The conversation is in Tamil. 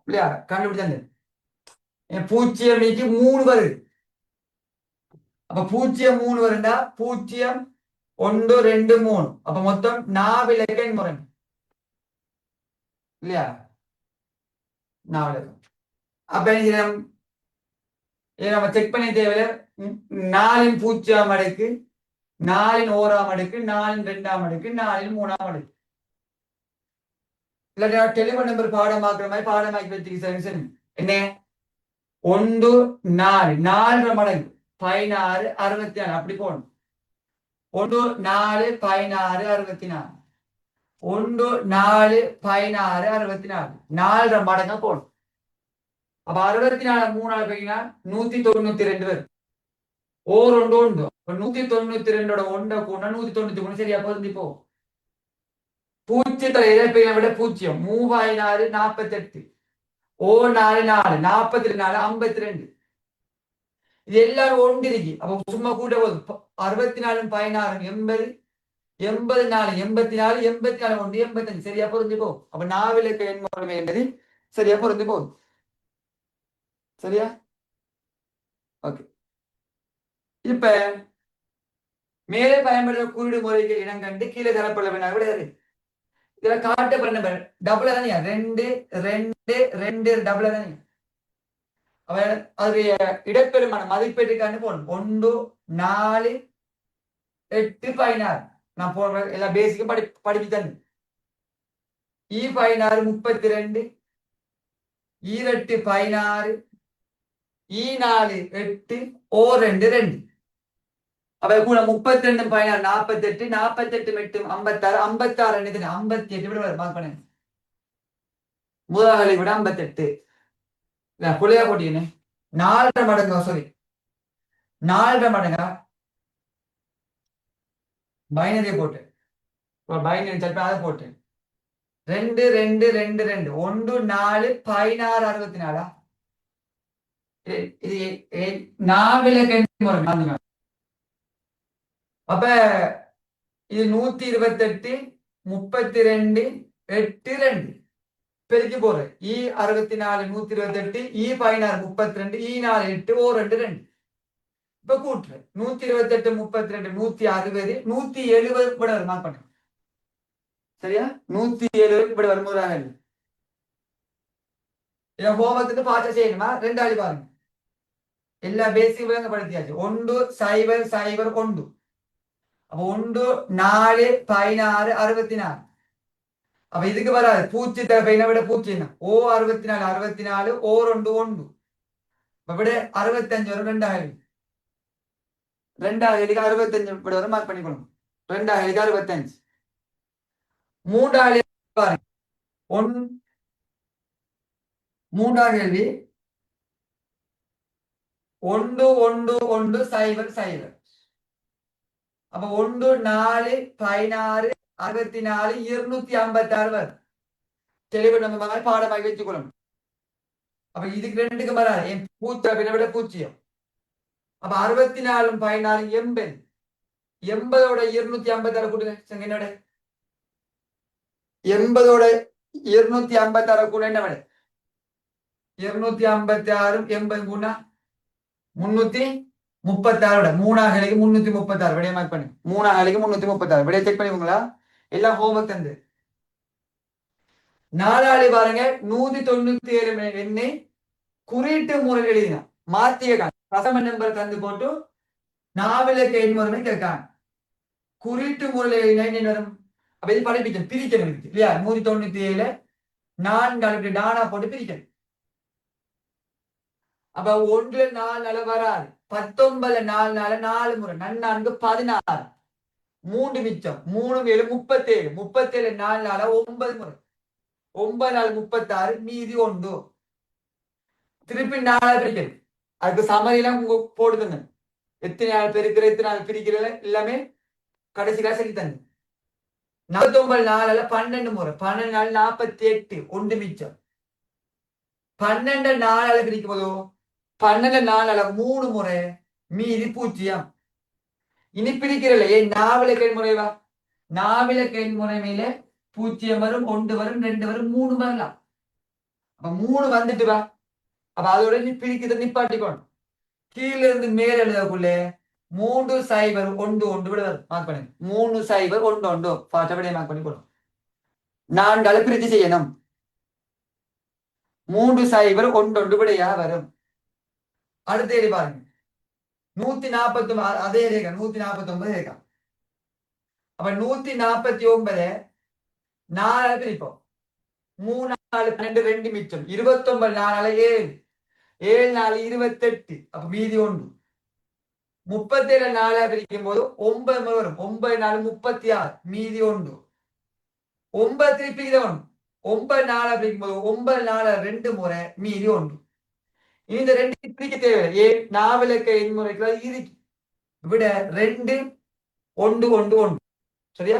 இல்லையா? கண்டுபிடிச்சாங்க. பூஜ்ஜியம் நீக்கி 3 வருது. அப்ப 0 3 வருண்டா 0 1 2 3. அப்ப மொத்தம் 4 இலக்க முறை இல்லையா? 4 இலக்கம். அப்ப நம்ம செக் பண்ணி தேவையில்ல. 4 0 அடுக்கு, 4 1 அடுக்கு, 4 2 அடுக்கு, 4 3 அடுக்கு. இல்லாட்டா டெலிபோன் நம்பர் பாடமாக்குற மாதிரி பாடமாக்கி வச்சுக்க. சரி என்ன 1 4 4 மடங்கு 16 64 அப்படி போகணும். 1 4 16 64 1 4 16 64 4 மடங்கா போகணும். அப்ப 64 3 பெருக்கினா 192 வரும். ஓர் ஒன்று உண்டு. 192 ஒன்றை கூட 193 சரியா பொருந்தி போ. பூஜ்ஜியத்துல இழப்பையை விட 0 3448 ஓ 4 4 44 52 இது எல்லாரும் ஒன்று இருக்கு. அப்ப சும்மா கூட போதும். 64 16 80 84 84 84 1 85 சரியா பொருந்தி போ. அப்ப 4 இலக்க எண் முறைமை என்பது சரியா பொருந்தி போகுது. சரியா? ஓகே. இப்ப மேலே பயன்படுத்த குறியீடு முறைக்கு இனம் கண்டு கீழே தரப்பட விடையாது. இதுல காட்டப்பட்ட டபுள் தானே 2 2 2 டபுள் தானே. அதனுடைய இடப்பெருமான மதிப்பீட்டுக்கான போடணும். 1 4 8 16 நான் போடுற எல்லா பேசிக்கும் படிப்பித்தேன். 16 32 8 16 4 8 ஓ 2 2 அப்ப கூட 32 16 48 48 8 56 56 என்னது 58 விட மார்க் பண்ணு. முதலாளி விட 58 புள்ளையா போட்டீங்கன்னு 4 மடங்கா சாரி 4 மடங்கா பைனரியை போட்டு பைனரி சல்ப அதை போட்டு 2 2 2 2 1 4 16 64 இது 4 இலக்க. அப்ப இது 128 32 8 2 பெருக்கி போடுறேன். 64 128 16 32 4 8 ஓ 2 2 இப்ப கூட்டுறேன். 128 32 160 170 கூட வரும். மார்க் பண்ண சரியா? 170 இப்படி வரும்போது இதை ஹோம்ஒர்க்கு பார்த்து செய்யணுமா? 2 ஆளி பாருங்க. எல்லா பேசிக் விளங்கப்படுத்தியாச்சு. 1 0 0 1 அப்ப 1 4 16 64 அப்ப இதுக்கு வராது. பூச்சித்த பையனை விட பூச்சி என்ன ஓ 64 64 ஓ 2 1 விட 65 வரும். 2000 65 இப்படி வரும். மார்க் பண்ணிக்கணும். 2065 மூன்றாவது பாருங்க. மூன்றாவது கேள்வி 1 1 1 0 0 அப்ப 1 4 16 64 256 வரும். தெளிவு நம்ம பாடமாக வச்சுக்கொள்ளணும். அப்ப இதுக்கு 2க்கு வராது. என் பூச்சை விட பூச்சியம். அப்ப 64 16 80 80ஓட 256 கூட்டுங்க. என்னோட 80ஓட 256 கூட என்ன விட 256 80 கூடா 336 விட 3 336 விடைய மார்க் பண்ணு. 3 336 விடைய செக் பண்ணிக்கோங்களா? எல்லாம் ஹோம்ஒர்க் தந்து 4 பாருங்க. 197 எண்ணை குறியீட்டு முறையில் எழுதினா மாத்திய ரசம நம்பர் தந்து போட்டு 4 இலக்க எண் முறை கேட்காங்க. குறியீட்டு முறையில் எழுதினா என்ன வரும்? அப்ப இது படிப்பிக்கணும், பிரிக்கணும் இருக்கு இல்லையா? 197 4 டானா போட்டு பிரிக்கணும். அப்ப 1 4 வராது. 19 4 4 முறை 4 16 3 மிச்சம் 3 7 37 37 4 9 முறை 9 36 மீதி 1 திருப்பி 4 பிரிக்கிறது. அதுக்கு சமதியெல்லாம் போடுதுங்க. எத்தனை நாள் பெருக்கிற எத்தனை நாள் பிரிக்கிற எல்லாமே கடைசியில சரி தந்து 49 4 12 முறை 12 நாள் 48 1 மிச்சம் 12 4 பிரிக்கும் போதோ 12 4 3 முறை மீதி 0. இனி பிரிக்கிறல ஏன் 4 இலக்க முறைவா 4 இலக்க முறை மேல 0 வரும் 1 வரும் 2 வரும் 3 வரலாம். அப்ப 3 வந்துட்டு வா. அப்ப அதோட நீ பிரிக்கிறத நிப்பாட்டிக்கணும். கீழ இருந்து மேல எழுதக்குள்ளே 3 0 1 1 விட வரும். மார்க் பண்ணு. 3 0 1 1 பாட்டபடியே மார்க் பண்ணிக்கணும். 4 பிரித்து செய்யணும். 3 0 1 1 விடையா வரும். அடுத்த எழுதி பாருங்க. 149 அதே ரேகா 149 ரேகா. அப்ப 149 4 பிரிப்போம். 3 4 12 2 மிச்சம் 29 4 7 7 4 28 அப்ப மீதி 1 37 4 பிரிக்கும் போது 9 வரும் 9 4 36 மீதி 1 9 திருப்பி இதை 1 9 4 பிரிக்கும் போது 9 4 2 முறை மீதி 1 இந்த 2 பிரிக்க தேவையில்லை. 4 எண் முறைக்கு இருக்கு விட 2 1 1 1 சரியா?